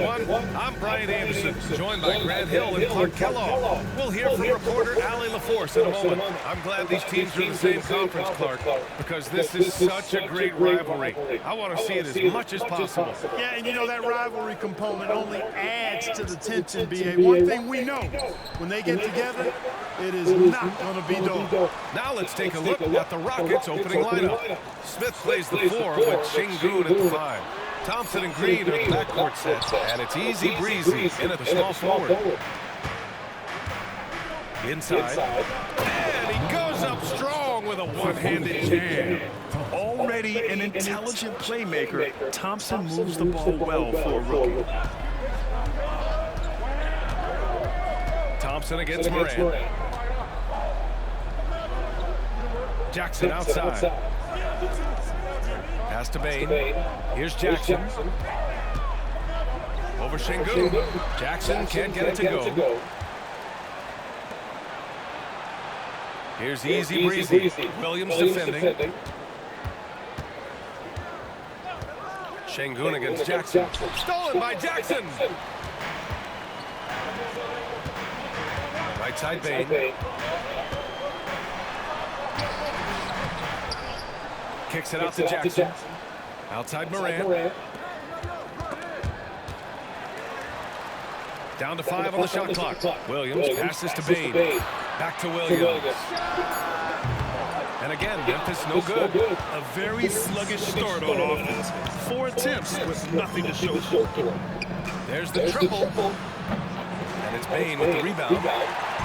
everyone. I'm Brian Anderson, joined by Grant Hill and Clark Kellogg. We'll hear from reporter Allie LaForce in a moment. I'm glad these teams are in the same conference, Clark, because this is such a great rivalry. I want to see it as much as possible. Yeah, and you know that rivalry component only adds to the tension, B.A. One thing we know, when they get together, it is not going to be dull. Now let's take a look at the Rockets' opening lineup. Smith plays the 4 with Shingun at the 5. Thompson and Green are the backcourt set, and it's easy breezy in at the small forward. Inside, and he goes up strong with a one-handed jam. Already an intelligent playmaker, Thompson moves the ball well for a rookie. Thompson against Moran. Jackson outside. Pass to Bain. Here's Jackson. Over Shingun. Jackson can't get it to go. Here's easy breezy. Williams defending. Shingun against Jackson. Stolen by Jackson. Right side Bain. Kicks it out to Jackson. Outside Moran. Down to 5 on the shot clock. Williams passes to Bain. Back to Williams. And again, Memphis no good. A very sluggish start on offense. 4 attempts with nothing to show for it. There's the triple. And it's Bain with the rebound.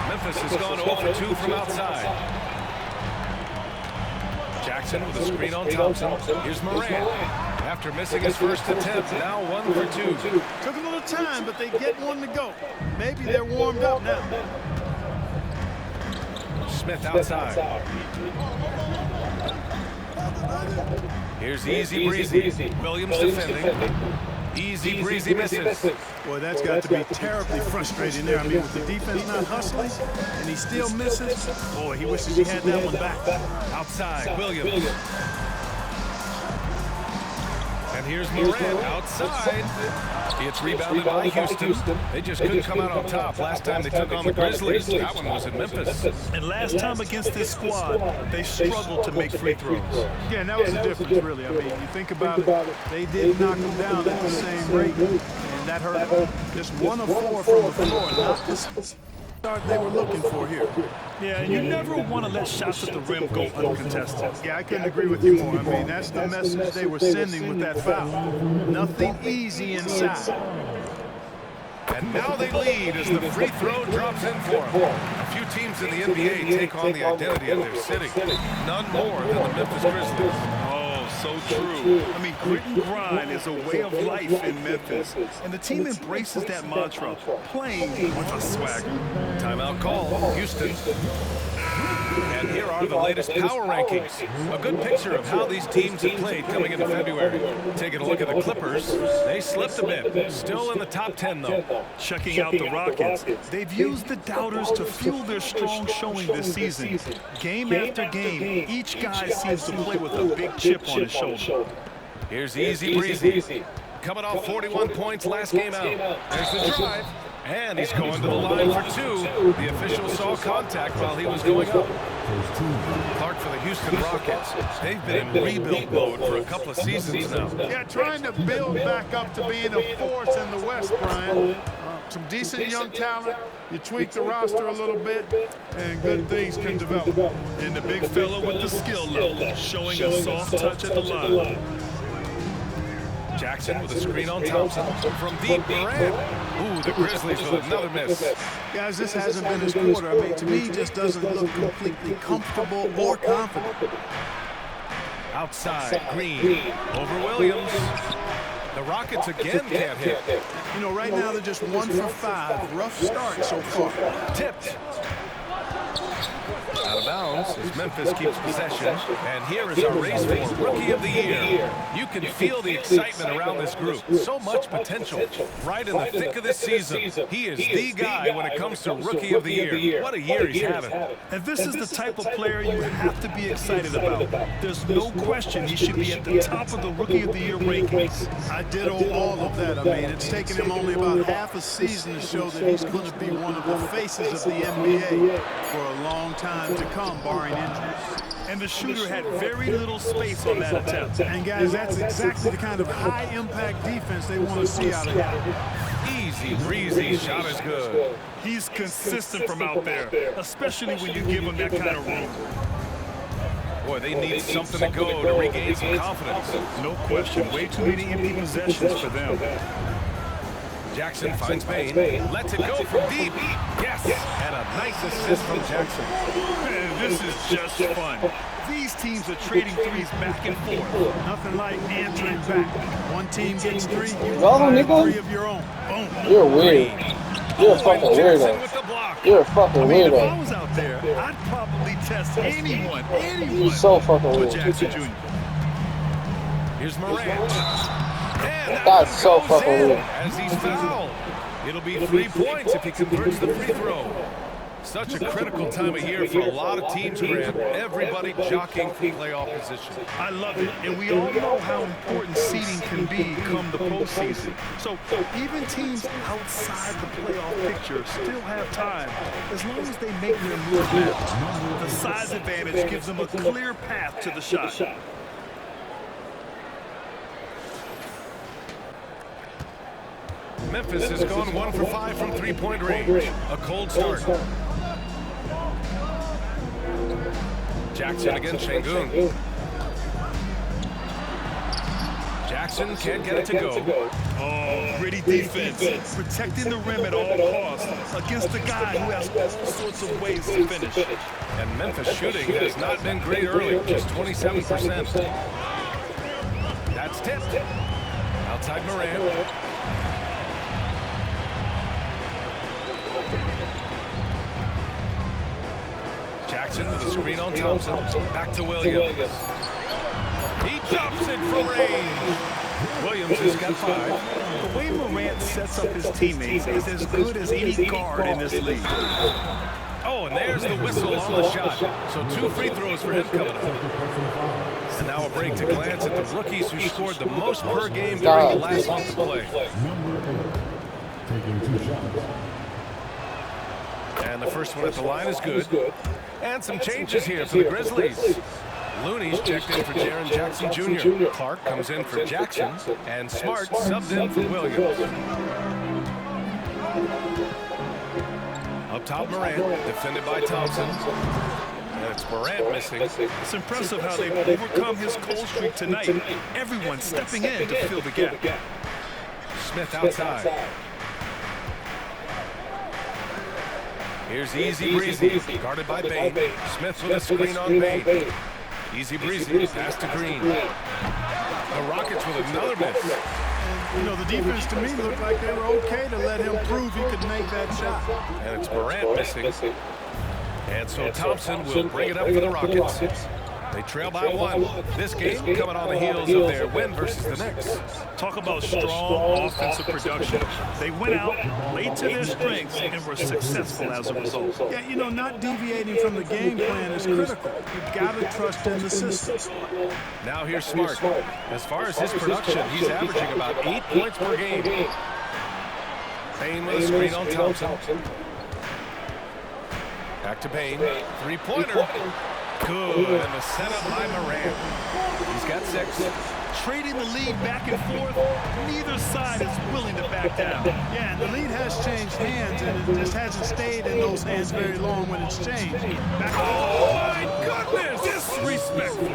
Memphis has gone 0 for 2 from outside. Jackson with a screen on Thompson. Here's Moran. After missing his first attempt, now 1 for 2. Took a little time, but they get one to go. Maybe they're warmed up now. Smith outside. Here's easy breezy. Williams defending. Easy breezy misses. Boy, that's got to be terribly frustrating there. I mean, with the defense not hustling, and he still misses, boy, he wishes he had that one back. Outside, Williams. And here's Moran outside. It's rebounded by Houston. They just couldn't come out on top last time they took on the Grizzlies. That one was in Memphis. And last time against this squad, they struggled to make free throws. Yeah, and that was the difference, really. I mean, you think about it, they did knock them down at the same rate, and that hurt them. Just 1 of 4 from the floor, not the start they were looking for here. Yeah, and you never want to let shots at the rim go uncontested. Yeah, I couldn't agree with you more. I mean, that's the message they were sending with that foul. Nothing easy inside. And now they lead as the free throw drops in for them. A few teams in the NBA take on the identity of their city. None more than the Memphis Grizzlies. So true. I mean, grit and grind is a way of life in Memphis, and the team embraces that mantra, playing with a swagger. Timeout call, Houston. And here are the latest power rankings. A good picture of how these teams have played coming into February. Taking a look at the Clippers, they slipped a bit. Still in the top 10, though. Checking out the Rockets, they've used the doubters to fuel their strong showing this season. Game after game, each guy seems to play with a big chip on his shoulder. Here's easy breezy. Coming off 41 points last game out. There's the drive. And he's going to the line for 2. The official saw contact while he was going up. Clark for the Houston Rockets. They've been in rebuild mode for a couple of seasons now. Yeah, trying to build back up to being a force in the West, Brian. Some decent young talent. You tweak the roster a little bit, and good things can develop. And the big fella with the skill level, showing a soft touch at the line. Jackson with a screen on Thompson. From deep, Moran. Ooh, the Grizzlies with another miss. Guys, this hasn't been his quarter. I mean, to me, just doesn't look completely comfortable or confident. Outside, Green. Over Williams. The Rockets again can't hit. You know, right now they're just 1 for 5. Rough start so far. Tipped. Out of bounds as Memphis keeps possession. And here is our race for Rookie of the Year. You can feel the excitement around this group. So much potential right in the thick of this season. He is the guy when it comes to Rookie of the Year. What a year he's having. And this is the type of player you have to be excited about. There's no question he should be at the top of the Rookie of the Year rankings. I did all of that. I mean, it's taken him only about half a season to show that he's going to be one of the faces of the NBA for a long time to come, barring injuries. And the shooter had very little space on that attempt. And guys, that's exactly the kind of high-impact defense they want to see out of him. Easy breezy, shot is good. He's consistent from out there, especially when you give him that kind of room. Boy, they need something to go to regain some confidence. No question, way too many empty possessions for them. Jackson finds Bain, lets it go from deep. Yes, and a nice assist from Jackson. Man, this is just fun. These teams are trading threes back and forth. Nothing like answering back. One team gets three, you find three of your own. Boom. You're weird. You're a fucking weirdo. You're a fucking weirdo. If I was out there, I'd probably test anyone. You're so fucking weird. Jackson Jr. Here's Morant. That's so fucking weird. As he's fouled. It'll be 3 points if he converts the free throw. Such a critical time of year for a lot of teams, Grant. Everybody jockeying for playoff position. I love it, and we all know how important seeding can be come the postseason. So even teams outside the playoff picture still have time, as long as they make their move now. The size advantage gives them a clear path to the shot. Memphis has gone 1 for 5 from three-point range. A cold start. Jackson against Şengün. Jackson can't get it to go. Oh, gritty defense. Protecting the rim at all costs against a guy who has all sorts of ways to finish. And Memphis shooting has not been great early, just 27%. That's tipped. Outside Morant. Jackson with a screen on Thompson. Back to Williams. He jumps it from range. Williams has got 5. The way Morant sets up his teammates is as good as any guard in this league. Oh, and there's the whistle on the shot. So 2 free throws for him coming up. And now a break to glance at the rookies who scored the most per game during the last month of play. Taking 2 shots. And the first one at the line is good. And some changes here for the Grizzlies. Looney's checked in for Jaren Jackson Jr. Clark comes in for Jackson. And Smart subbed in for Williams. Up top, Morant, defended by Thompson. And it's Morant missing. It's impressive how they've overcome his cold streak tonight. Everyone stepping in to fill the gap. Smith outside. Here's Easy Breezy, guarded by Bain. Smith with a screen on Bain. Easy Breezy, pass to Green. The Rockets with another miss. You know, the defense to me looked like they were okay to let him prove he could make that shot. And it's Morant missing. And so Thompson will bring it up for the Rockets. They trail by 1. This game coming on the heels of their win versus the Knicks. Talk about strong offensive production. They went out, played to their strengths, and were successful as a result. Yeah, you know, not deviating from the game plan is critical. You've got to trust in the system. Now here's Smart. As far as his production, he's averaging about 8 points per game. Bain with a screen on Thompson. Back to Bain. 3-pointer. Good, and the setup by Morant. He's got 6. Trading the lead back and forth, neither side is willing to back down. Yeah, and the lead has changed hands, and it just hasn't stayed in those hands very long when it's changed. Oh, my goodness! Disrespectful.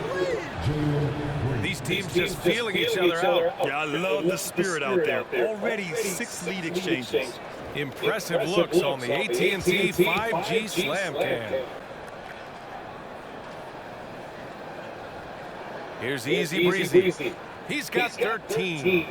These teams just feeling each other out. Yeah, I love the spirit out there. Already 6 lead exchanges. Impressive looks on the AT&T 5G Slam Cam. Here's Easy Breezy. He's got 13.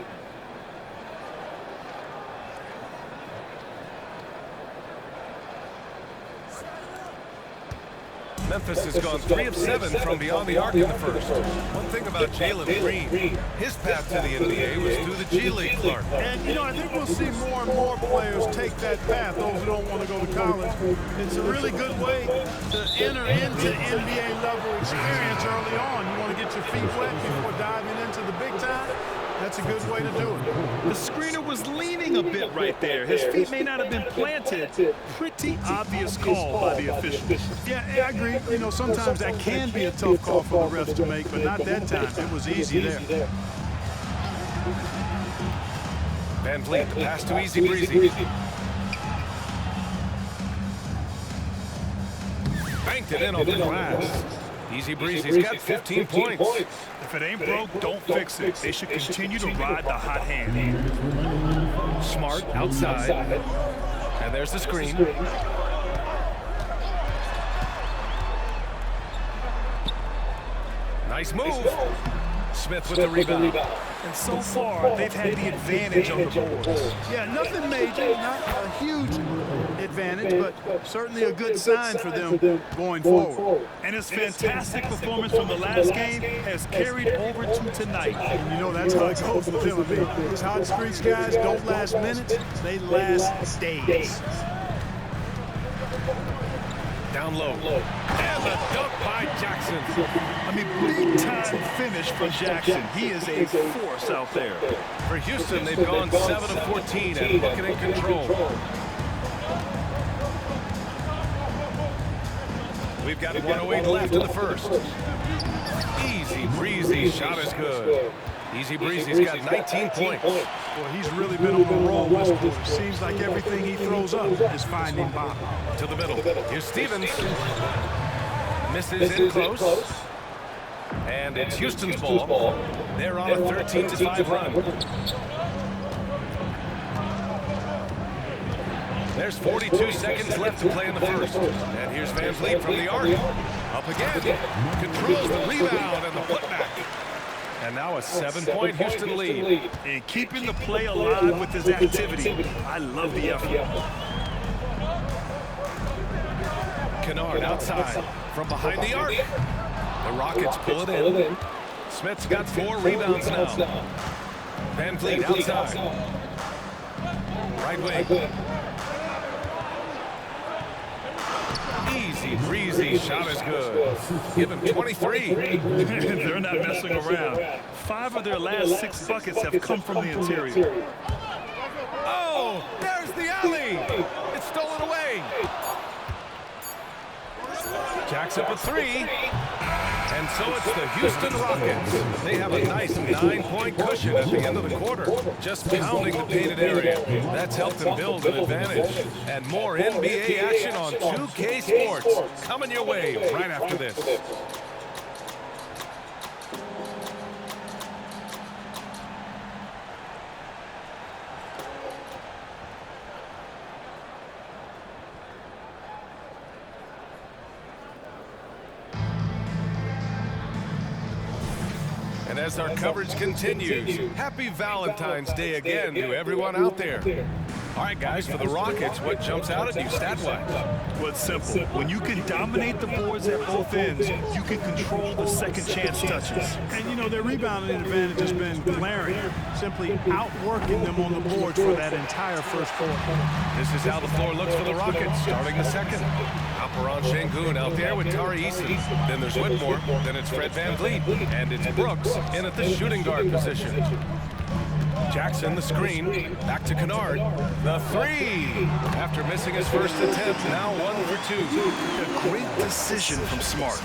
Memphis has gone 3 of 7 from beyond the arc in the first. One thing about Jalen Green, his path to the NBA was through the G League, Clark. And, you know, I think we'll see more and more players take that path, those who don't want to go to college. It's a really good way to enter into NBA-level experience early on. You want to get your feet wet before diving into the big time? That's a good way to do it. The screener was leaning a bit right there. His feet may not have been planted. Pretty obvious call by the officials. Yeah, I agree. You know, sometimes that can be a tough call for the refs to make, but not that time. It was easy there. Van Vliet, the pass to Easy Breezy. Banked it in on the glass. Easy Breezy's got 15 points. If it ain't broke, don't fix it. They should continue to ride the hot hand. Smart outside. And there's the screen. Nice move. Smith with the rebound. And so far, they've had the advantage on the boards. Yeah, nothing major, not a huge advantage, but certainly a good sign for them going forward. And his fantastic performance from the last game has carried over to tonight. And you know, that's how it goes with him. I mean, these hot streaks guys don't last minutes, they last days. Down low. And the dunk by Jackson. I mean, big-time finish from Jackson. He is a force out there. For Houston, they've gone 7 of 14 and bucket in control. We've got 1:08 left in the first. Easy Breezy shot is good. Easy Breezy's got 19 points. Boy, he's really been on the roll this quarter. Seems like everything he throws up is finding bottom. To the middle. Here's Stevens. Misses in close. And it's Houston's ball. They're on a 13-5 run. There's 42 seconds left to play in the first. And here's Van Vliet from the arc. Up again. Controls the rebound and the putback. And now a 7-point Houston lead. And keeping the play alive with his activity. I love the effort. Kennard outside from behind the arc. The Rockets pull it in. Smith's got 4 rebounds now. Van Vliet outside. Right wing. Easy Breezy shot is good. Give him 23. They're not messing around. 5 of their last 6 buckets have come from the interior. Oh, there's the alley. It's stolen away. Jackson for 3. And so it's the Houston Rockets. They have a nice 9-point cushion at the end of the quarter, just pounding the painted area. That's helped them build an advantage. And more NBA action on 2K Sports coming your way right after this. And as our coverage continues, happy Valentine's Day again to everyone out there. All right, guys, for the Rockets, what jumps out at you stat-wise? Well, it's simple. When you can dominate the boards at both ends, you can control the second chance touches. And, you know, their rebounding advantage has been glaring, simply outworking them on the boards for that entire first quarter. This is how the floor looks for the Rockets, starting the second. Alperon Şengün out there with Tari Eason. Then there's Whitmore. Then it's Fred Van Vliet. And it's Brooks in at the shooting guard position. Jackson, the screen. Back to Kennard. The 3. After missing his first attempt, now 1 for 2. A great decision from Smart.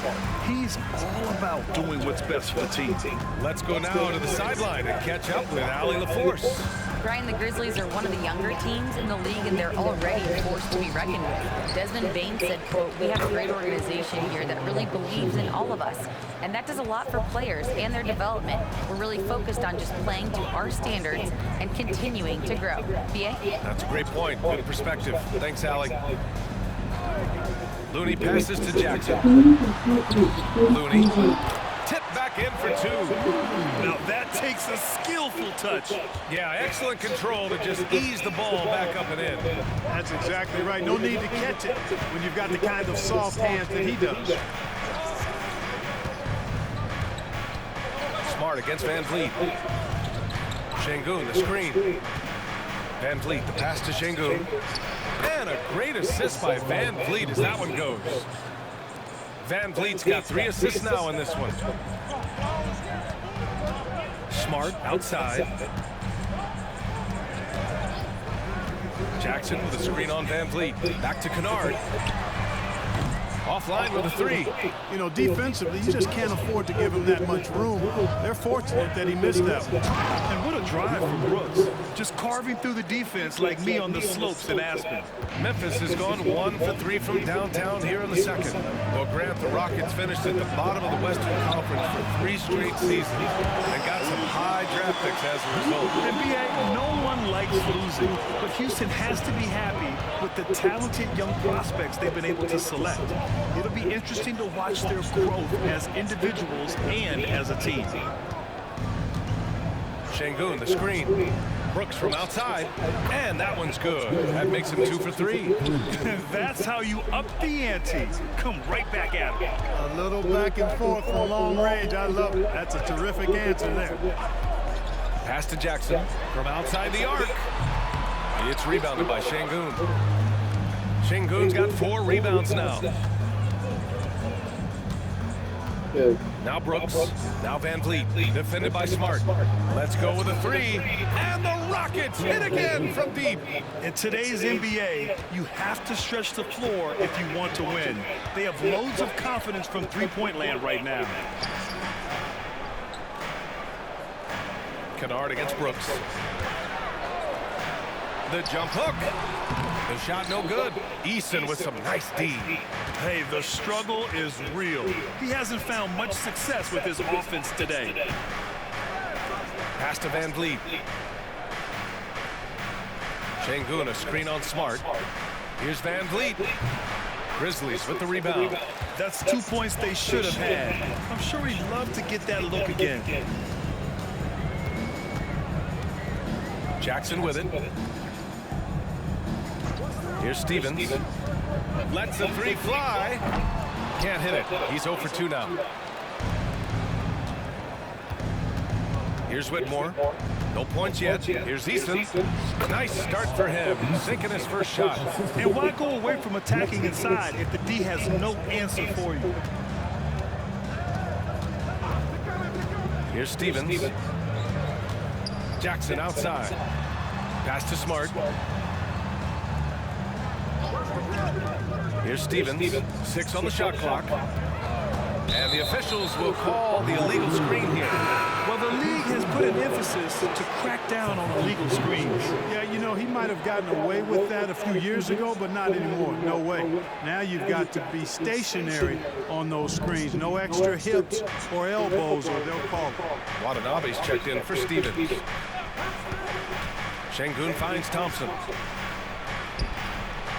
He's all about doing what's best for the team. Let's go now to the sideline and catch up with Allie LaForce. Brian, the Grizzlies are one of the younger teams in the league, and they're already a force to be reckoned with. Desmond Bain said, quote, "We have a great organization here that really believes in all of us." And that does a lot for players and their development. We're really focused on just playing to our standards and continuing to grow. B.A.? That's a great point. Good perspective. Thanks, Allie. Looney passes to Jackson. Looney. Tip back back in for 2. Now that takes a skillful touch. Yeah, excellent control to just ease the ball back up and in. That's exactly right. No need to catch it when you've got the kind of soft hands that he does. Smart against Van Vliet. Şengün, the screen. Van Vliet, the pass to Şengün. And a great assist by Van Vliet as that one goes. Van Vliet's got 3 assists now in this one. Smart outside. Jackson with a screen on Van Vliet. Back to Kennard. Offline with a 3. You know, defensively, you just can't afford to give him that much room. They're fortunate that he missed that one. And what a drive from Brooks. Just carving through the defense like me on the slopes in Aspen. Memphis has gone 1 for 3 from downtown here in the second. Well, Grant, the Rockets finished at the bottom of the Western Conference for 3 straight seasons and got some high draft picks as a result. And B.A., no one likes losing, but Houston has to be happy with the talented young prospects they've been able to select. It'll be interesting to watch their growth as individuals and as a team. Şengün, the screen. Brooks from outside, and that one's good. That makes him 2 for 3. That's how you up the ante. Come right back at it. A little back and forth from long range. I love it. That's a terrific answer there. Pass to Jackson from outside the arc. It's rebounded by Şengün. Şengün's got 4 rebounds now. Good. Now Brooks, now Van Vliet, defended by Smart. Let's go with a 3, and the Rockets hit again from deep. In today's NBA, you have to stretch the floor if you want to win. They have loads of confidence from three-point land right now. Kennard against Brooks. The jump hook. The shot no good. Eason with some nice D. Hey, the struggle is real. He hasn't found much success with his offense today. Pass to Van Vliet. Şengün, a screen on Smart. Here's Van Vliet. Grizzlies with the rebound. That's 2 points they should have had. I'm sure he'd love to get that look again. Jackson with it. Here's Stevens. Lets the 3 fly. Can't hit it. He's 0 for 2 now. Here's Whitmore. No points yet. Here's Eason. Nice start for him. Sinking his first shot. And why go away from attacking inside if the D has no answer for you? Here's Stevens. Jackson outside. Pass to Smart. Here's Stevens. 6 on the shot clock. And the officials will call the illegal screen here. Well, the league has put an emphasis to crack down on illegal screens. Yeah, you know, he might have gotten away with that a few years ago, but not anymore. No way. Now you've got to be stationary on those screens. No extra hips or elbows, or they'll call it. Watanabe's checked in for Stevens. Şengün finds Thompson.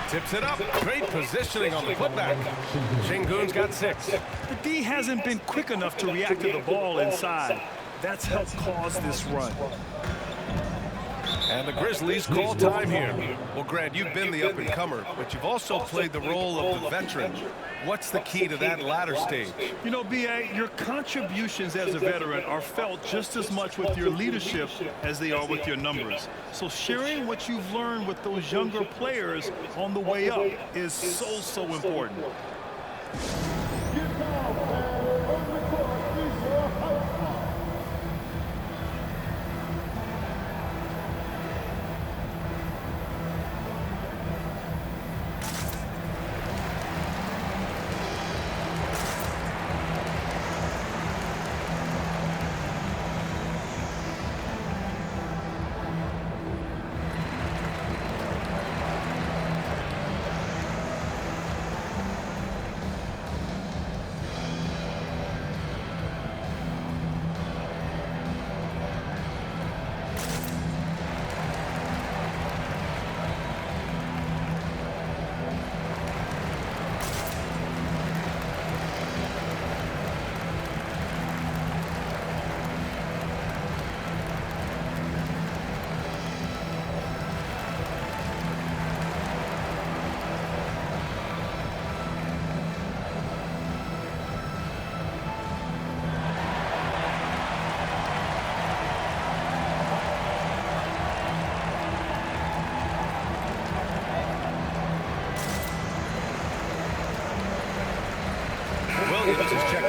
Tips it up. Great positioning on the putback. Şengün's got 6. The D hasn't been quick enough to react to the ball inside. That's helped cause this run. And the Grizzlies call time here. Well, Grant, you've been the up-and-comer, but you've also played the role of the veteran. What's the key to that latter stage? You know, B.A., your contributions as a veteran are felt just as much with your leadership as they are with your numbers. So sharing what you've learned with those younger players on the way up is so important.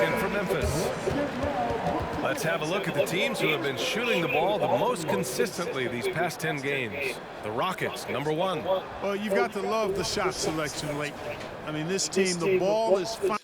in for Memphis. Let's have a look at the teams who have been shooting the ball the most consistently these past 10 games. The Rockets, number 1. Well, you've got to love the shot selection late. I mean, this team, the ball is fine.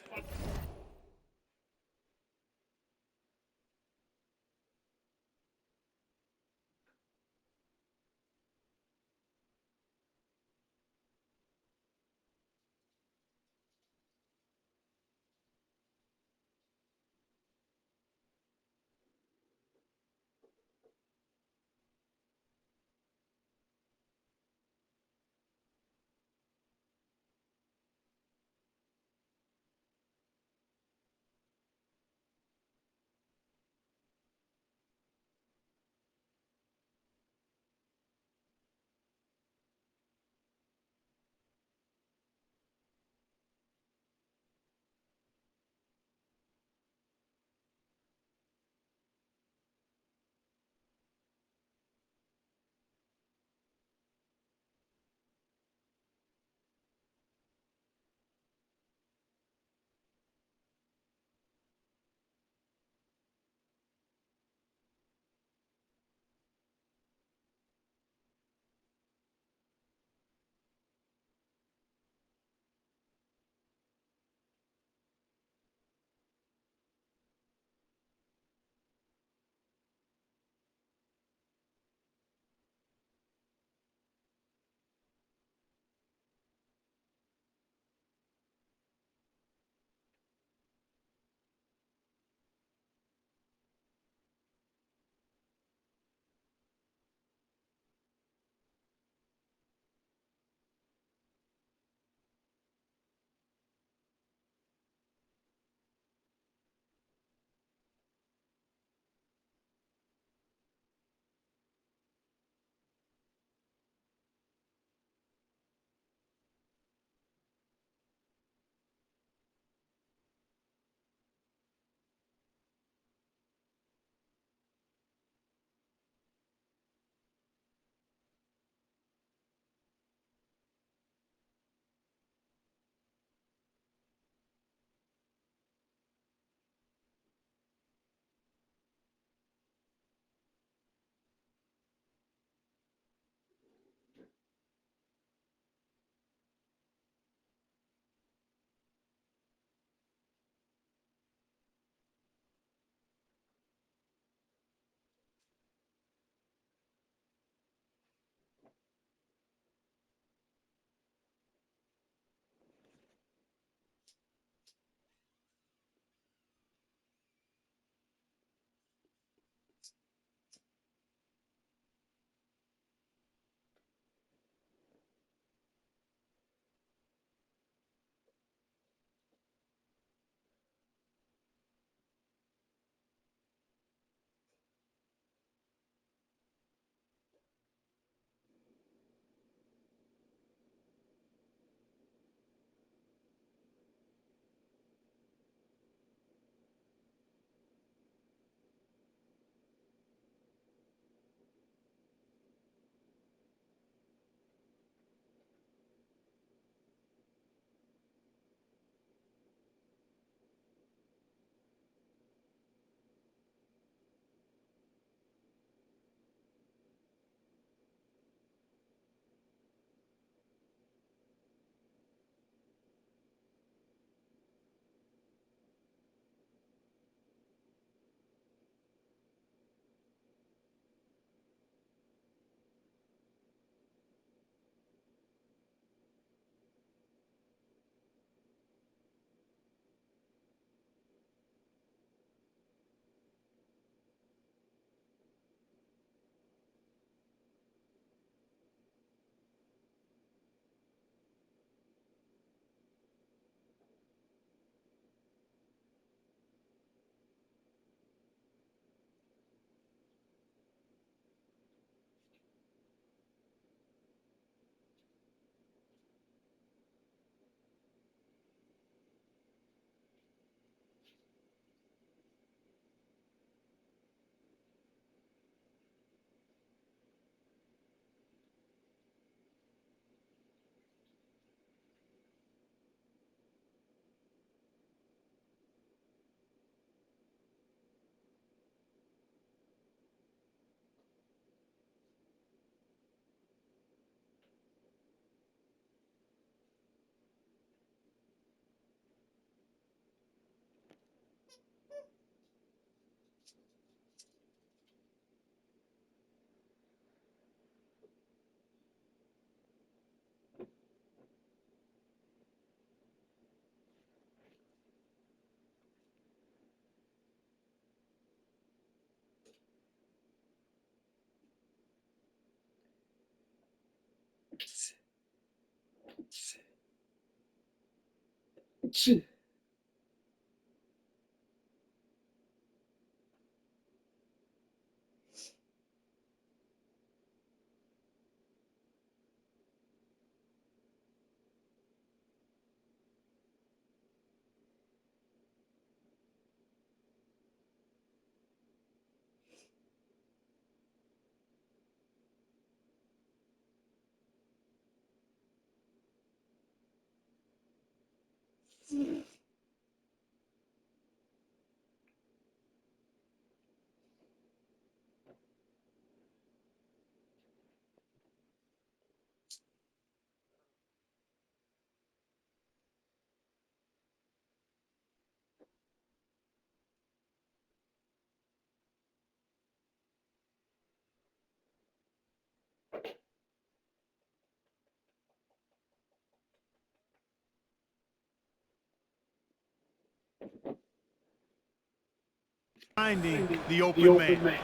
Finding the open man.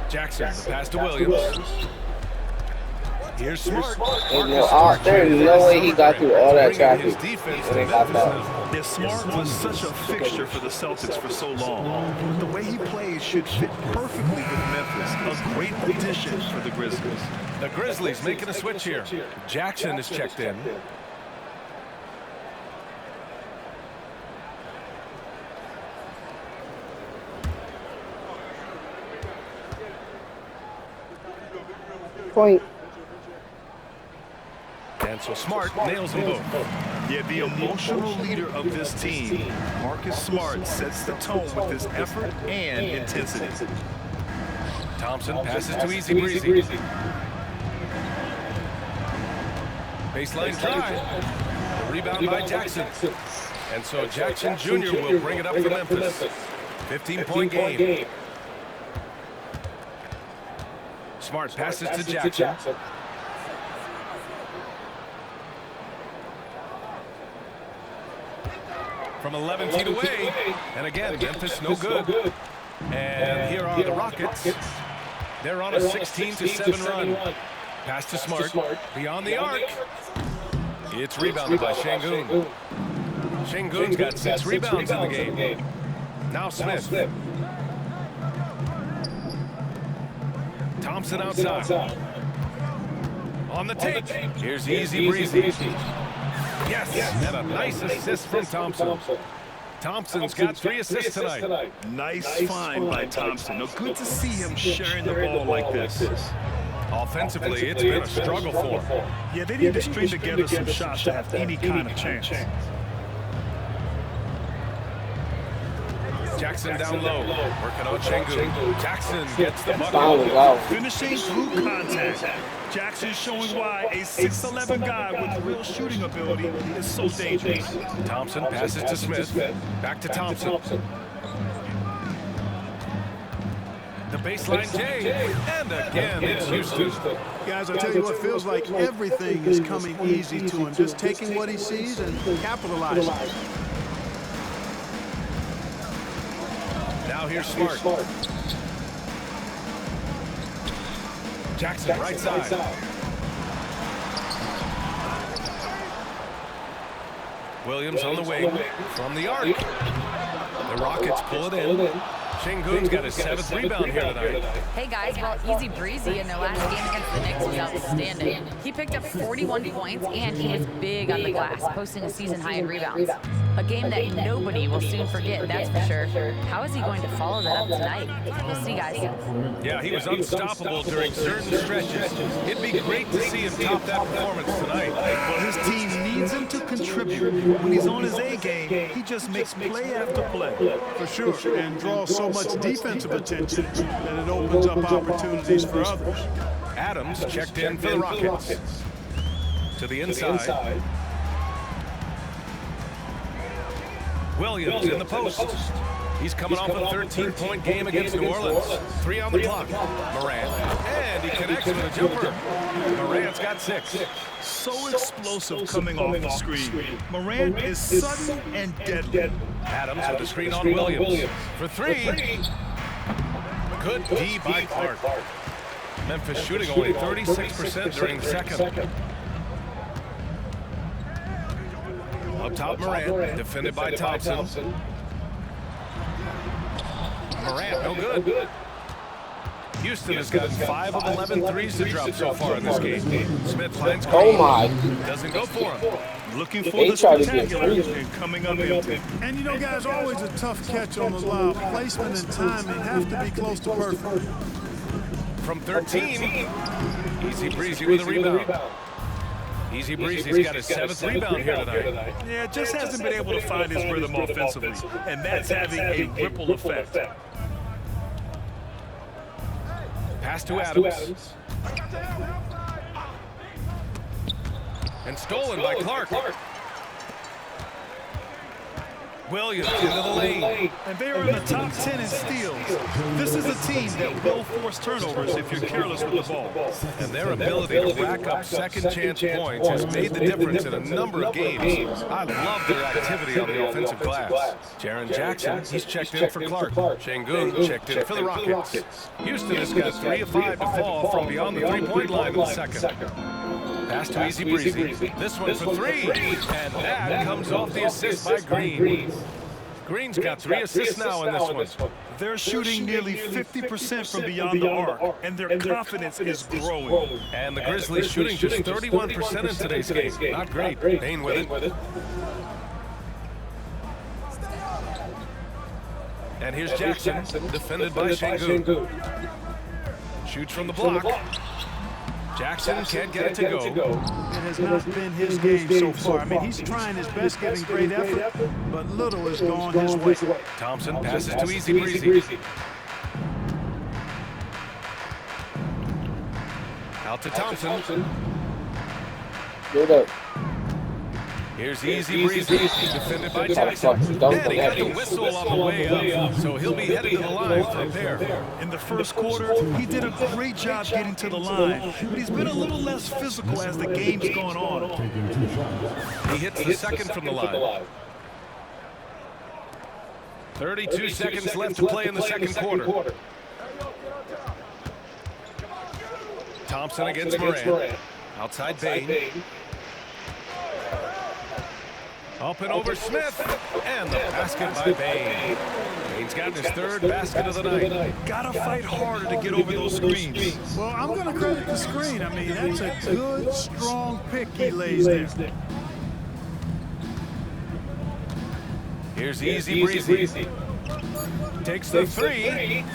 Jackson, the pass to Williams. Here's Smart. There's no way he got through all that traffic. Yeah, Smart was such a fixture for the Celtics for so long. The way he plays should fit perfectly with Memphis. A great addition for the Grizzlies. The Grizzlies making a switch here. Jackson is checked in. Point. And so Smart nails them both. Yeah, the emotional leader of this team, Marcus Smart, sets the tone with his effort and intensity. Thompson passes to Easy Breezy. Baseline drive. The rebound by Jackson. And so Jackson Jr. will bring it up for Memphis. 15-point game. Smart passes to Jackson. From 11 feet away. And again, Memphis no good. And here are the Rockets. They're on a 16-7 run. Pass to Smart. Beyond the arc. It's rebounded by Şengün. Şengün's got 6 rebounds in the game. Now Smith. Thompson outside. On the take. Here's Easy Breezy. Yes, and a nice assist from Thompson. Thompson's got 3 assists tonight. Nice find by Thompson. No, good to see him sharing the ball like this. Offensively, it's been a struggle for him. Yeah, they need to string together some shots to have any kind of chance. Jackson down low, working on Şengün. Jackson gets the bucket. Finishing through contact. Jackson showing why a 6'11" guy with real shooting ability is so dangerous. Thompson passes to Smith. Back to Thompson. The baseline J. And again, it's Houston. Guys, I'll tell you what, feels like everything is coming easy to him. Just taking what he sees and capitalizing. Now here's Smart. Jackson, right side. Williams on the wing from the arc. The Rockets pull it in. Şengün's got his 7th rebound here tonight. Hey guys, well, Easy Breezy in their last game against the Knicks was outstanding. He picked up 41 points and he was big on the glass, posting a season high in rebounds. A game that nobody will soon forget, that's for sure. How is he going to follow that up tonight? We'll see, guys. Yeah, he was unstoppable during certain stretches. It'd be great to see him top that performance tonight. Well, his team needs him to contribute. When he's on his A game, he just makes play after play. For sure, and draws so much defensive attention that it opens up opportunities for others. Adams checked in for the Rockets. To the inside. Williams in the post. He's coming off a 13-point game against New Orleans. 3 on the clock. Morant. And he connects with a jumper. Morant's got 6. So explosive coming off the screen. Morant is sudden and deadly. Adams with a screen on Williams. For 3. Good D by Clark. Memphis shooting only 36% during the second. Up top, Morant, defended by Thompson. Morant, no good. Houston has gotten 5 of 11 threes to drop so far in this game. Smith finds Green. Oh my. Doesn't go for him. Looking for They the try to get spectacular free. and coming up empty. And you know, guys, always a tough catch on the lob. Placement and timing have to be close to perfect. From 13, Easy Breezy with a rebound. Easy Breezy's got his 7th rebound here tonight. Yeah, just hasn't been able to find his rhythm offensively, and that's having a ripple effect. Pass to Adams. And stolen by Clark. Williams into the lane. And they are in the top 10 in steals. This is a team that will force turnovers if you're careless with the ball. And their ability to rack up second chance points has made the difference in a number of games. I love their activity on the offensive glass. Jaren Jackson, he's checked in for Clark. Şengün checked in for the Rockets. Houston has got 3 of 5 to fall from beyond the three-point line in the second. Pass to Easy Breezy. This one for 3. And that comes off the assist by Green. Green's got 3 assists now in this one. They're shooting nearly 50% from beyond the arc, and their confidence is growing. And the Grizzlies shooting just 31% in today's game. Not great. Payne with it. And here's Jackson, defended by Şengün. Shoots from the block. Jackson can't get it to go. It has not been his game so far. I mean, he's trying his best, giving great effort, but little has gone his way. Thompson passes to Easy Breezy. Out to Thompson. Get up. Here's Easy Breezy, defended by Jackson. And he got the whistle on the way up, so he'll be headed to the line for a pair. In the first quarter, he did a great job getting to the line, but he's been a little less physical as the game's gone on. He hits the second from the line. 32 seconds left to play in the second quarter. Thompson against Morant. Outside Bain. Up and over Smith, and the basket by Bain. Bain's gotten his 3rd basket of the night. Gotta fight harder to get over those screens. Well, I'm going to credit the screen. I mean, that's a good, strong pick he lays there. Here's Easy Breezy. Takes the 3.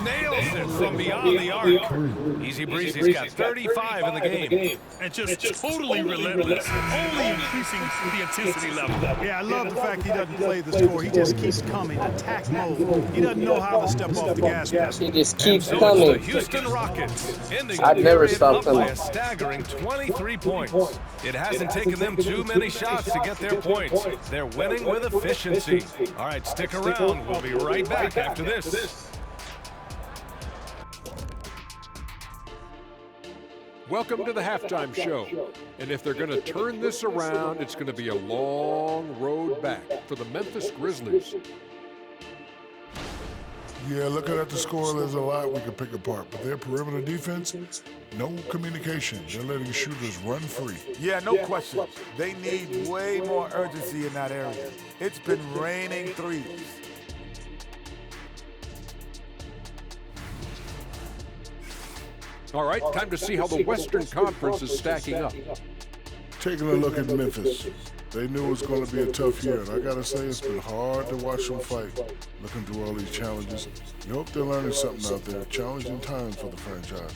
Nails it from beyond the arc. Easy Breezy's got 35 in the game. And just totally relentless, only increasing the intensity level. Yeah, I love the fact he doesn't play the score. He just keeps coming, attack mode. He doesn't know how to step off the gas pedal. He just keeps So coming. it's the Houston Rockets ending I'd the never period stop up by coming. a staggering 23 points. It hasn't taken them too many shots to get their points. They're winning with efficiency. All right, stick around. We'll be right back after this. Welcome to the halftime show. And if they're going to turn this around, it's going to be a long road back for the Memphis Grizzlies. Yeah, looking at the score, there's a lot we can pick apart. But their perimeter defense, no communication. They're letting shooters run free. Yeah, no question. They need way more urgency in that area. It's been raining threes. All right, time to see how the Western Conference is stacking up. Taking a look at Memphis. They knew it was going to be a tough year, and I got to say it's been hard to watch them fight, looking through all these challenges. You hope they're learning something out there. Challenging times for the franchise.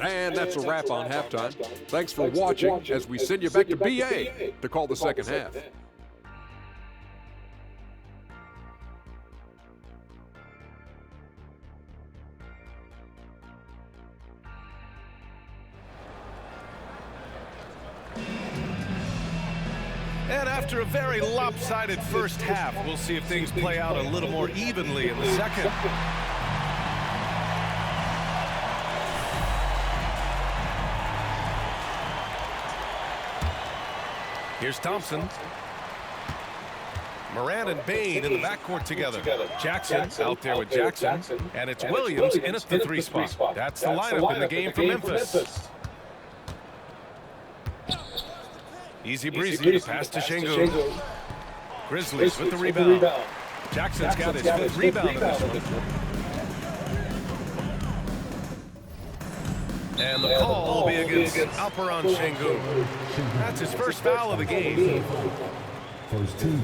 And that's a wrap on halftime. Thanks for watching as we send you back to BA to call the second half. And after a very lopsided first half, we'll see if things play out a little more evenly in the second. Here's Thompson. Moran and Bain in the backcourt together. Jackson out there with Jackson. And it's Williams in at the 3 spot. That's the lineup in the game for Memphis. Easy breezy. Pass to Şengün. Grizzlies with the rebound. Jackson's got his 5th rebound in this one. And the call will be against Alperen Şengün. That's his first foul of the game. First team.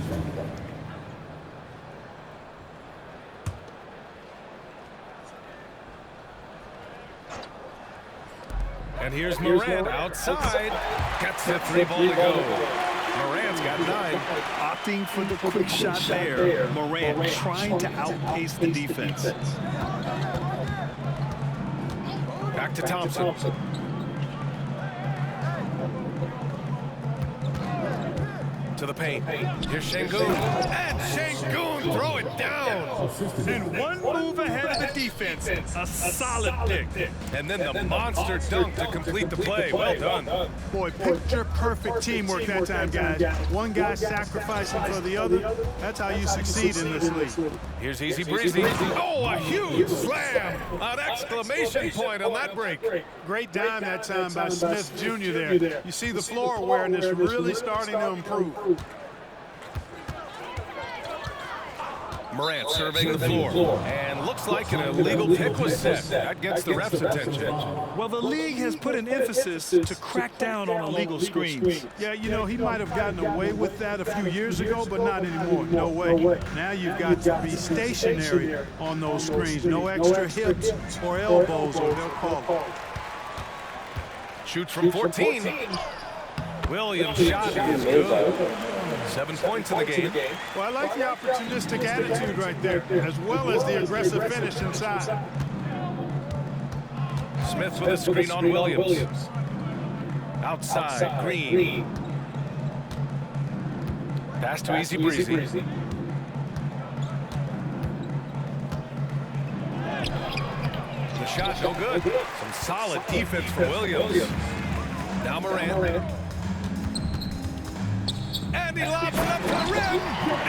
And here's Moran outside. Gets the 3-ball to go. Moran's got 9. Opting for the quick shot there. Moran trying to outpace the defense. Back to Thompson. To the paint. Here's Şengün. And Şengün throw it down. And one move ahead of the defense. A solid pick. And then the monster dunk to complete the play. Well done. Boy, picture-perfect teamwork that time, guys. One guy sacrificing for the other. That's how you succeed in this league. Here's easy breezy. Oh, a huge slam. An exclamation point on that break. Great dime that time by Smith Jr. there. You see the floor awareness really starting to improve. Morant surveying the floor. And looks like an illegal pick was set. That gets the ref's attention. Well, the league has put an emphasis to crack down on illegal screens. Yeah, you know, he might have gotten away with that a few years ago, but not anymore. No way. Now you've got to be stationary on those screens. No extra hips or elbows, or they'll call it. Shoots from 14. Williams' shot is good. 7 points in the game. Well, I like the opportunistic attitude right there, as well as the aggressive finish inside. Smith with a screen on Williams. Outside, Green. Pass to easy breezy. The shot no good. Some solid defense from Williams. Now Moran. And he lobs it up to the rim.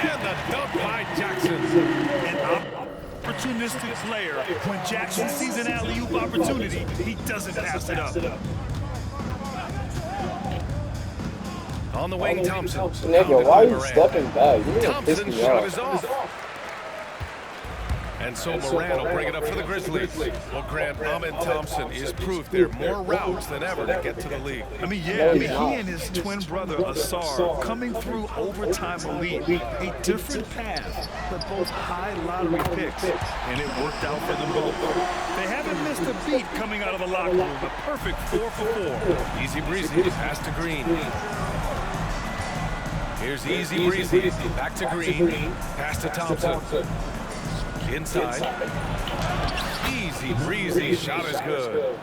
And the dunk by Jackson. An opportunistic player. When Jackson sees an alley-oop opportunity, he doesn't pass it up. On the wing, Thompson. Nigga, why are you stepping back? You're gonna piss Thompson's me shot off. is off. And so Moran will bring it up for the Grizzlies. Well, Grant, Ahmed Thompson is proof there are more routes than ever to get to the league. I mean, he and his twin brother, Asar, coming through overtime elite. A different path, but both high lottery picks, and it worked out for them both. They haven't missed a beat coming out of the locker room. A perfect 4 for 4. Easy breezy, pass to Green. Here's easy breezy, back to Green, pass to Thompson. Inside. Easy breezy, shot is good.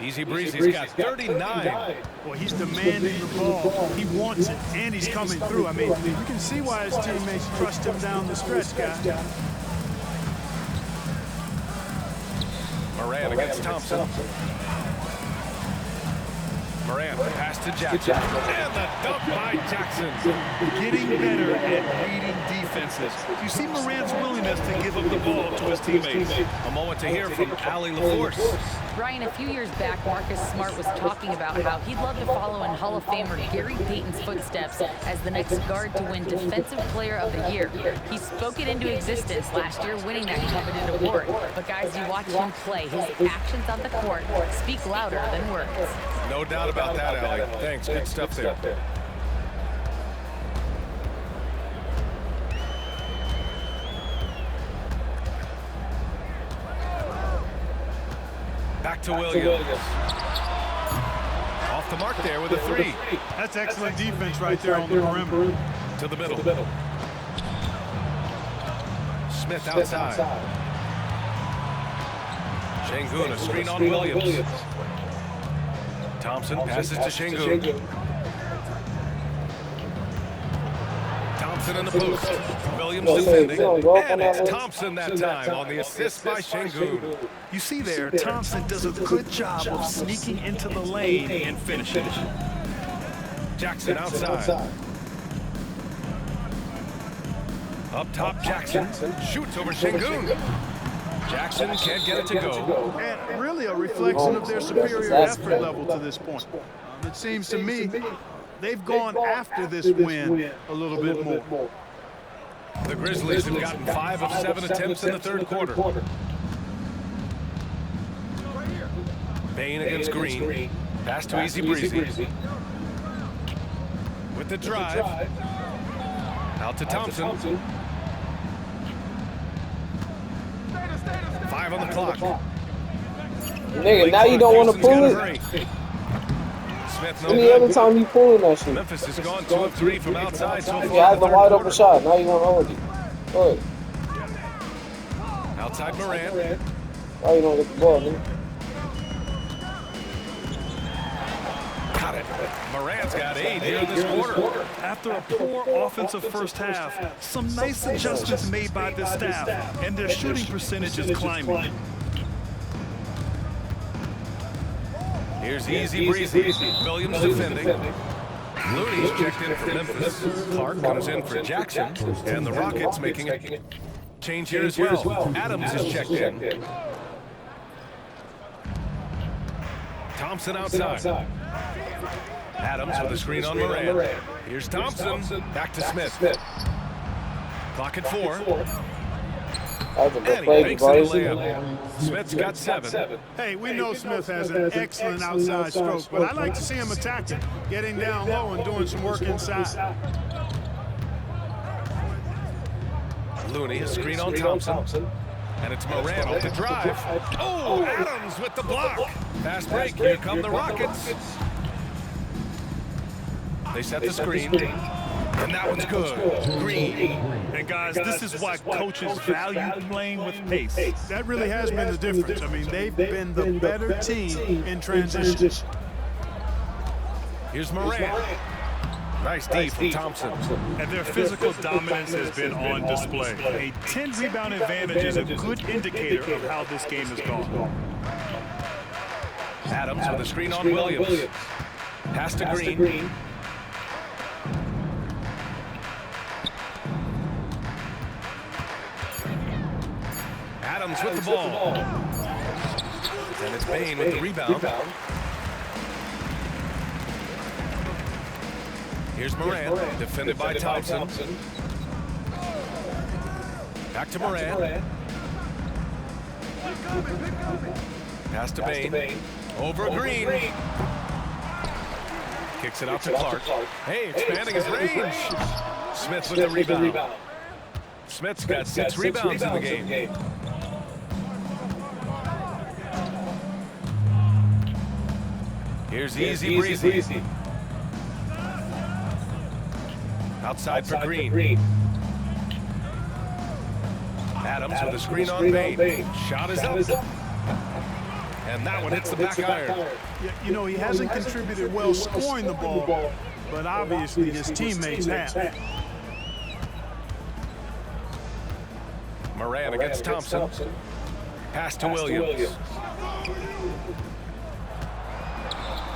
Easy breezy's got 39. Well, he's demanding the ball. He wants it, and he's coming through. I mean, you can see why his teammates trust him down the stretch, guys. Moran against Thompson. Moran, pass to Jackson. And the dunk by Jackson. Getting better at reading defenses. You see Moran's willingness to give up the ball to his teammates. A moment to hear from Ali LaForce. Brian, a few years back, Marcus Smart was talking about how he'd love to follow in Hall of Famer Gary Payton's footsteps as the next guard to win Defensive Player of the Year. He spoke it into existence last year, winning that coveted award. But guys, you watch him play. His actions on the court speak louder than words. No doubt about that, Ali. Thanks. Good stuff there. Back to Williams. Off the mark there with a 3. That's excellent defense right there on the perimeter. To the middle. Smith outside. Şengün, a screen on Williams. Thompson passes to Şengün. Thompson in the post. Williams defending. And it's Thompson that time on the assist by Şengün. You see there, Thompson does a good job of sneaking into the lane and finishing. Jackson outside. Up top, Jackson shoots over Şengün. Jackson can't get it to go. And really a reflection of their superior effort level to this point. It seems to me they've gone after this win a little bit more. The Grizzlies have gotten 5 of 7 attempts in the third quarter. Bain against Green. Pass to Easy Breezy. With the drive. Out to Thompson. 5 on the clock. Nigga, now you don't want to pull it. Smith, Any other time you pulling that shit. Memphis has gone 2 of 3 from outside so far. You had the wide open shot. Now you want to hold it. Go ahead. Outside Morant. Now you don't get the ball, nigga. Got it. Morant's got 8 here in this quarter. After a poor offensive first half, some nice adjustments made by this staff, and their shooting percentage is climbing. Here's Easy Breezy. Williams defending. Looney's checked in for Memphis. Clark comes in for Jackson. And the Rockets making a change here as well. Adams is checked in. Thompson outside. Adams with a screen on Morant. Here's Thompson. Back to Smith. Clock at 4. And he makes it a layup. Smith's got 7. Hey, we know Smith has an excellent outside stroke, but I like to see him attacking, getting down low and doing some work inside. Looney, a screen on Thompson. And it's Morant off the drive. Oh, Adams with the block. Fast break. Here come the Rockets. They set the screen. And that one's good. Green. And guys, this is why coaches value playing with pace. That really has been the difference. I mean, they've been the better team in transition. Here's Morant. Nice D from Thompson. And their physical dominance has been on display. A 10-rebound advantage is a good indicator of how this game has gone. Adams with a screen on Williams. Pass to Green. Adams with the ball. And it's Bain with the rebound. Here's Morant, defended by Thompson. Back to Morant. Pass to Bain. Over Green. Kicks it out to Clark. Hey, expanding his range. Smith with the rebound. Smith's got 6 rebounds in the game. Here's Easy Breezy. Outside for Green. Adams with a screen on Bain. Shot is up. And that one hits the back iron. Yeah, you know, he hasn't contributed well scoring the ball, but obviously his teammates have. Morant against Thompson. Pass to Williams.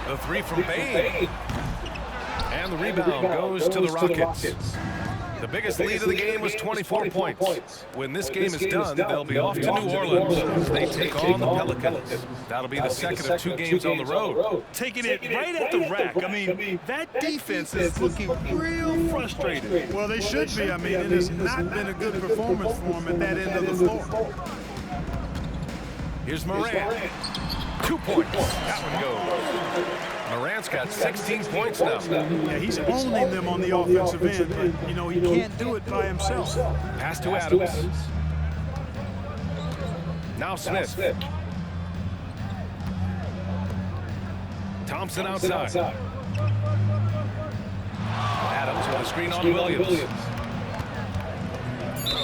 The 3 from Bain. And the rebound goes to the Rockets. The biggest lead of the game was 24 points. When this game is done, they'll be off to New Orleans as they take on the Pelicans. That'll be the second of 2 games on the road. Taking it right at the rack. I mean, that defense is looking real frustrated. Well, they should be. I mean, it has not been a good performance for them at that end of the floor. Here's Morant. 2 points. That one goes. Morant's got 16 points now. Yeah, he's owning them on the offensive end, but, you know, he can't do it by himself. Pass to Adams. Now Smith. Thompson outside. Adams with a screen on Williams.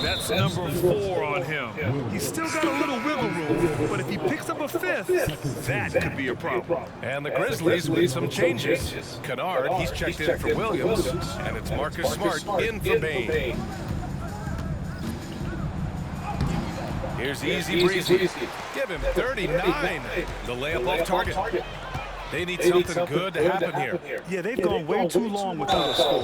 That's number 4 on him. He's still got a little wiggle room, but if he picks up a 5th, that could be a problem. And the Grizzlies with some changes. Kennard, he's checked in for Williams, and it's Marcus Smart in for Bain. Here's Easy Breezy. Give him 39. The layup off target. They need something good to happen here. Yeah, they've gone way too long without a score.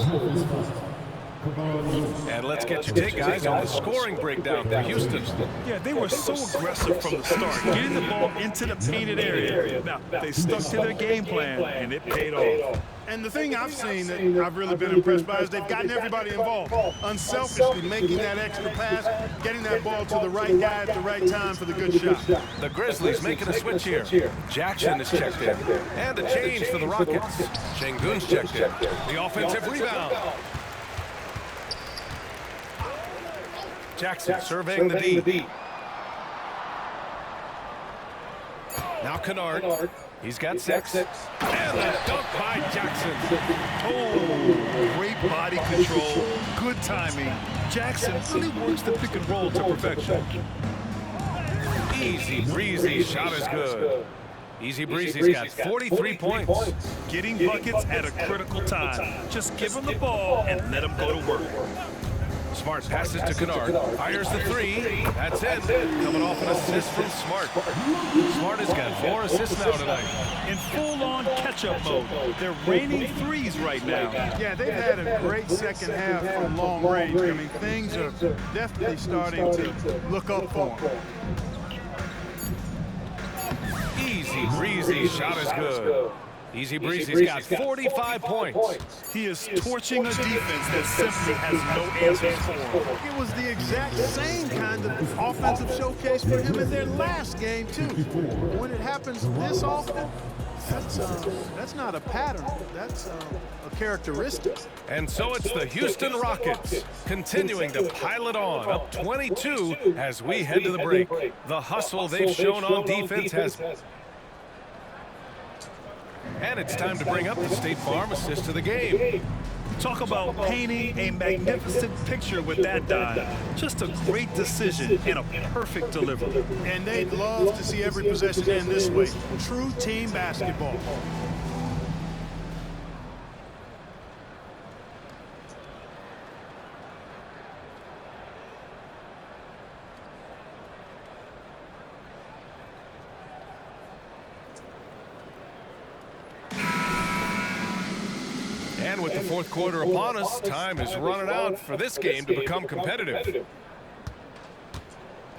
And let's get your take, guys, on the scoring breakdown for Houston. Yeah, they were so aggressive from the start, getting the ball into the painted area. Now, they stuck to their game plan, and it paid off. And the thing I've seen that I've really been impressed by is they've gotten everybody involved. Unselfishly making that extra pass, getting that ball to the right guy at the right time for the good shot. The Grizzlies making a switch here. Jackson is checked in. And a change for the Rockets. Şengün's checked in. The offensive rebound. Jackson surveying the D. Now Kennard. He's got 6. And a dunk by Jackson. Oh, great body control, good timing. Jackson really works the pick and roll to perfection. Easy breezy shot is good. Easy breezy's got 43 points. Getting buckets at a critical time. Just give him the ball and let him go to work. Smart passes to Kennard. Fires the 3. That's it. Coming off an assist from Smart. Smart has got 4 assists now tonight. In full-on catch-up mode. They're raining threes right now. Yeah, they've had a great second half from long range. I mean, things are definitely starting to look up for them. Easy breezy shot is good. Easy breezy's got 45 points. He is torching a defense that simply has no answers for him. It was the exact same kind of offensive showcase for him in their last game, too. When it happens this often, that's not a pattern. That's a characteristic. And so it's the Houston Rockets continuing to pile it on, up 22 as we head to the break. The hustle they've shown on defense has... And it's time to bring up the State Farm assist to the game. Talk about painting a magnificent picture with that dive. Just a great decision and a perfect delivery. And they'd love to see every possession end this way. True team basketball. And with the fourth quarter upon us, time is running out for this game to become competitive.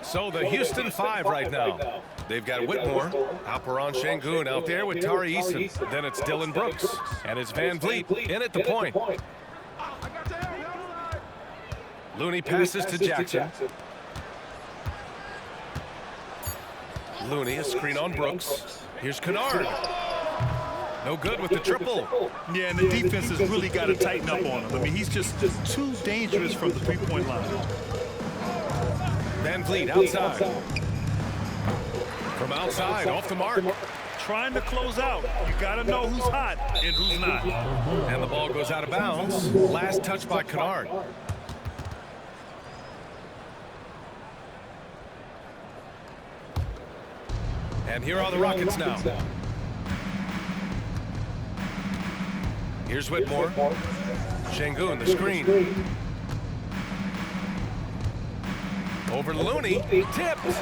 So the Houston 5 right now. They've got Whitmore, Alperen Şengün out there with Tari Eason. Then it's Dylan Brooks, and it's Van Vliet in at the point. Looney passes to Jackson. Looney, a screen on Brooks. Here's Kennard. No good with the triple. Yeah, and the defense has really got to tighten up on him. I mean, he's just too dangerous from the three-point line. Van Vliet outside. From outside, off the mark. Trying to close out. You got to know who's hot and who's not. And the ball goes out of bounds. Last touch by Kennard. And here are the Rockets now. Here's Whitmore. Şengün, the screen. Over to Looney. Tipped.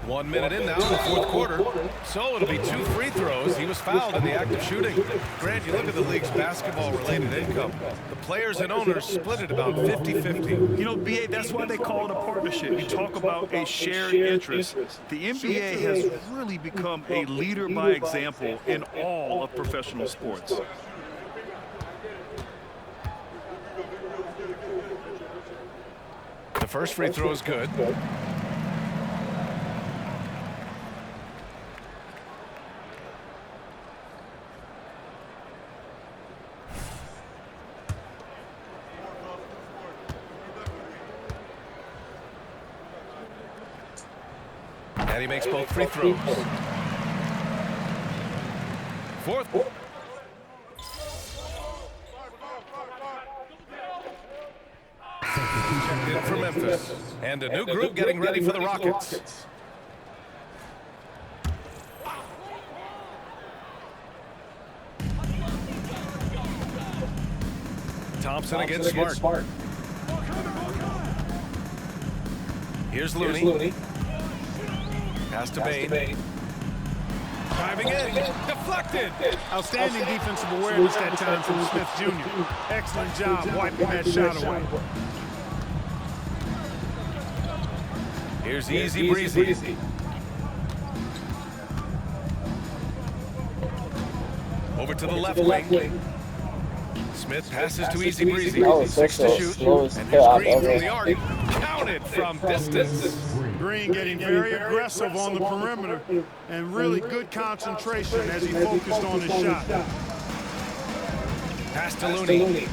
1 minute in now in the fourth quarter. So it'll be 2 free throws. He was fouled in the act of shooting. Grant, you look at the league's basketball-related income. The players and owners split it about 50-50. You know, BA, that's why they call it a partnership. You talk about a shared interest. The NBA has really become a leader by example in all of professional sports. The first free throw is good. And he makes both free throws. Fourth. Checked in for Memphis. And a new group getting ready for the Rockets. Thompson against Smart. Here's Looney. Pass to Bain. Driving in. Deflected. Outstanding defensive awareness that time from Smith Jr. Excellent job wiping that shot away. Here's Easy Breezy. Over to the left wing. Smith passes to Easy Breezy. 6 to shoot. And here's Green from the arc. Counted from distance. Green getting very aggressive on the perimeter and really good concentration as he focused on his shot. Pass to Looney.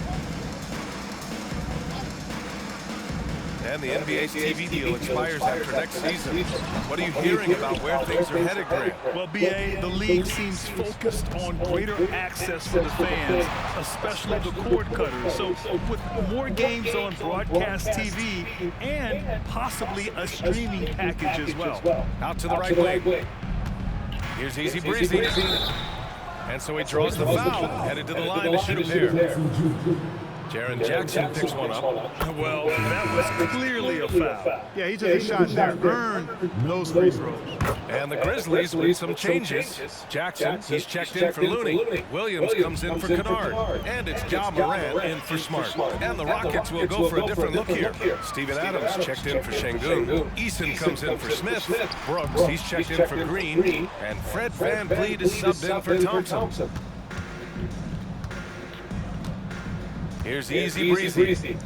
And the NBA's TV deal expires after next season. What are you hearing about where things are headed, Grant? Well, B.A., the league seems focused on greater access for the fans, especially the cord cutters. So with more games on broadcast TV and possibly a streaming package as well. Out to the right wing. Here's Easy Breezy. And so he draws the foul, headed to the line to shoot a pair. Jaren Jackson picks one up. Well, that was clearly a foul. Yeah, he took a shot there, earned those free throws. And the Grizzlies with some changes. Jackson, he's checked in for Looney. Williams comes in for Kennard. And it's Ja Morant in for Smart. And the Rockets will go for a different look here. Steven Adams checked in for Şengün. Eason comes in for Smith. Brooks, he's checked in for Green. And Fred VanVleet is subbed in for Thompson. Here's Easy Breezy.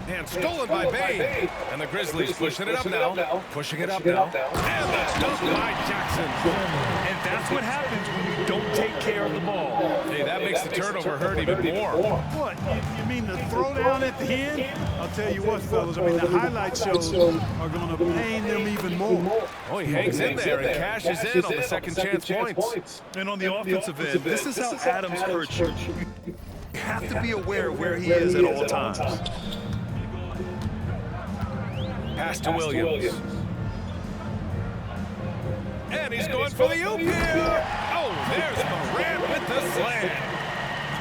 And stolen by Bane. And the Grizzlies pushing it up now. Pushing it up now. And the dunk by Jackson. And that's what happens when you don't take care of the ball. Hey, that makes the turnover hurt even more. What, you mean the throwdown at the end? I'll tell you what, fellas, I mean, the highlight shows are going to pain them even more. Oh, he hangs in there and cashes in on the second chance points. And on the offensive end, this is how Adams hurts you. You have to be aware of where he is at all times. Pass to Williams. And he's going for the oop here. Oh, there's Morant with the slam.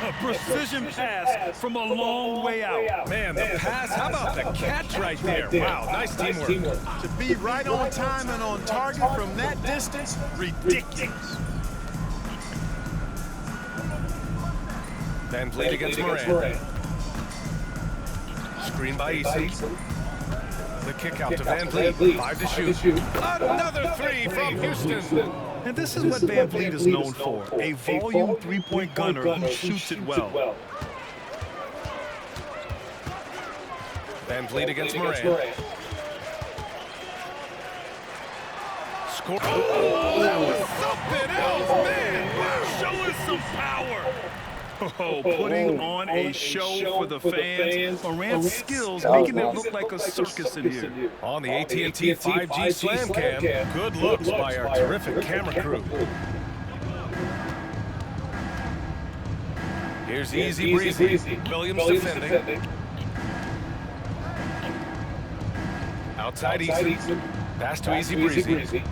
A precision pass from a long way out. Man, the pass, how about the catch right there? Wow, nice teamwork. To be right on time and on target from that distance, ridiculous. VanVleet against Morant. Screen by Easy. The kick out to VanVleet. 5 to shoot. Another 3 from Houston. And this is what VanVleet is known for, a volume three-point gunner who shoots it well. VanVleet against Morant. Score. Oh, that was something else, man. Wow. Show us some power. Oh, putting on a show for the fans. Morant's skills making it look like a circus in here. On the AT&T 5G Slam Cam, good looks by our terrific camera crew. Here's Easy Breezy. Williams defending. Outside Easy. Pass to Easy Breezy.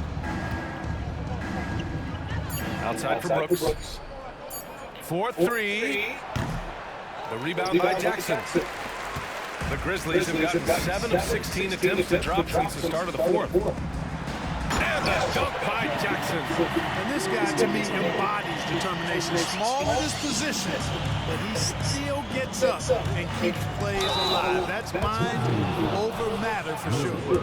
Outside for Brooks. 4-3. The rebound by Jackson. The Grizzlies have gotten 7 of 16 attempts to drop since the start of the fourth. And the dunk by Jackson. And this guy, to me, embodies determination. Small in his position, but he still gets up and keeps plays alive. That's mind over matter for sure.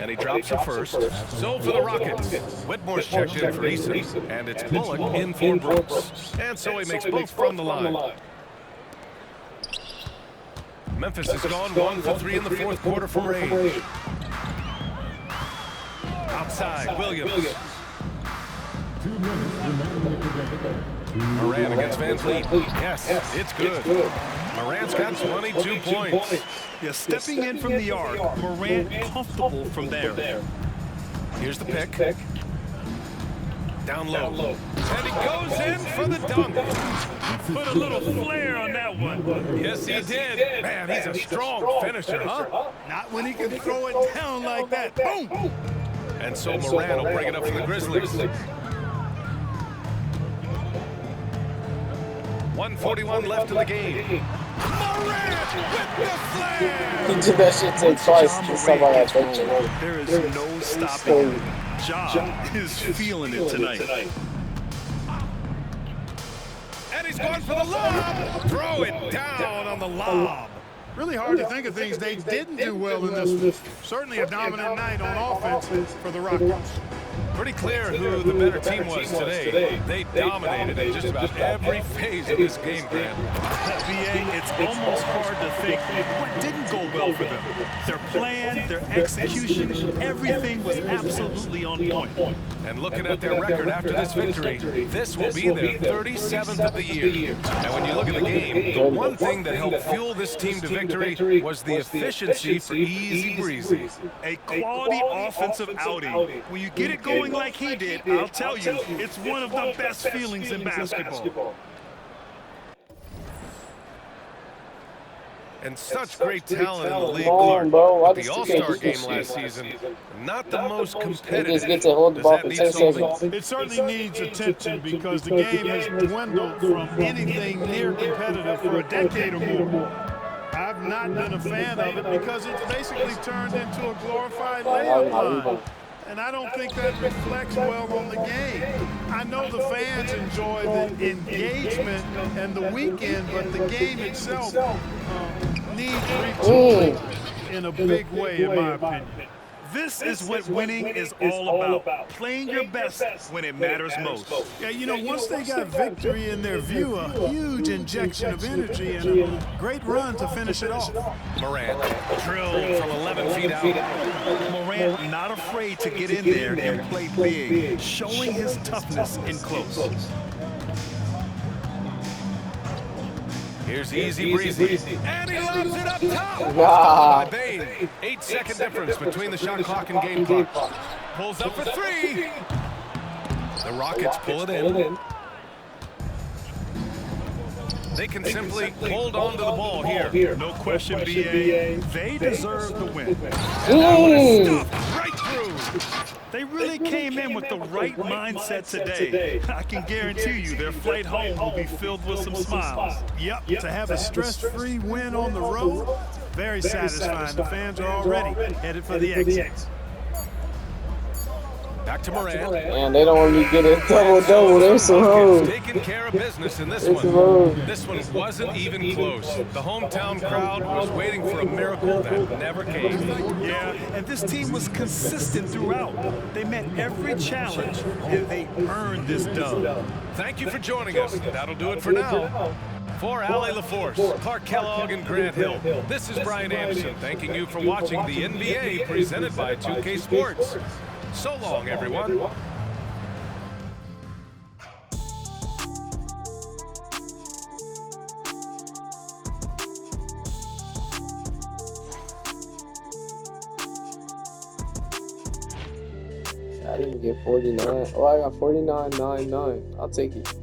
And he drops her first. So for the Rockets, Whitmore's checked in for Eason, and it's Bullock in for Brooks. And so he makes both from the line. Memphis has gone 1 for 3 in the fourth quarter from range. Outside, Williams. Morant against VanVleet. Yes, it's good. Morant's got 22 points. Yeah, stepping in from the arc, Morant comfortable from there. Here's the pick. Down low. And he goes in for the dunk. Put a little flair on that one. Yes, he did. Man, he's a strong finisher, huh? Not when he can throw it down like that. Boom! And so Morant will bring it up for the Grizzlies. 1:41 left in the game. Morant! Morant with the slam. He did that shit to twice. Just somebody got that shit. There is no stopping him. Ja is feeling it tonight. And he's going for the lob. Throw it down on the lob. Really hard to think of things they didn't do well in this one. Certainly a dominant night on offense for the Rockets. Pretty clear who the better team was today. They dominated in just about every phase of this game, Grant. BA, it's almost hard to think what didn't go well for them. Their plan, their execution, everything was absolutely on point. And looking at their record after this victory, this will be their 37th of the year. And when you look at the game, the one thing that helped fuel this team to victory was the efficiency for easy breezy. A quality offensive outing. When you get it going like he did, I'll tell you, it's one of the best feelings in basketball. And such great talent in the league, Clark. But the All-Star game last season, not the most competitive. Does that need solving? It certainly needs attention because the game has dwindled from anything near competitive for a decade or more. I've not been a fan of it because it's basically turned into a glorified layup line. And I don't think that reflects well on the game. I know the fans enjoy the engagement and the weekend, but the game itself needs retooling in a big way, in my opinion. This is what winning is all about. Playing your best when it matters most. Yeah, you know, once they got victory in their view, a huge injection of energy and a great run to finish it off. Morant drilled from 11 feet out. Morant not afraid to get in there and play big, showing his toughness in close. Here's easy breezy. And he lobs it up top. By Bane. 8-second difference between the shot clock and game clock. Pulls up for three. The Rockets pull it in. They can simply hold on to the ball here. No question, BA. They deserve the win. Stuffed right through. They really came in with the right mindset today. I can guarantee you their flight home will be filled with some smiles. Yep, to have a stress-free win on the road, very satisfying. The fans are already headed for the exit. Back to Morant. And they don't want me to get a double-double. They're so home. Taking care of business in this one. This one wasn't even close. The hometown crowd was waiting for a miracle that never came. Yeah, and this team was consistent throughout. They met every challenge, and they earned this dub. Thank you for joining us. That'll do it for now. For Allie LaForce, Clark Kellogg, and Grant Hill, this is Brian Anderson thanking you for watching the NBA presented by 2K Sports. So long, everyone. I didn't get 49. Oh, I got 49.99. I'll take it.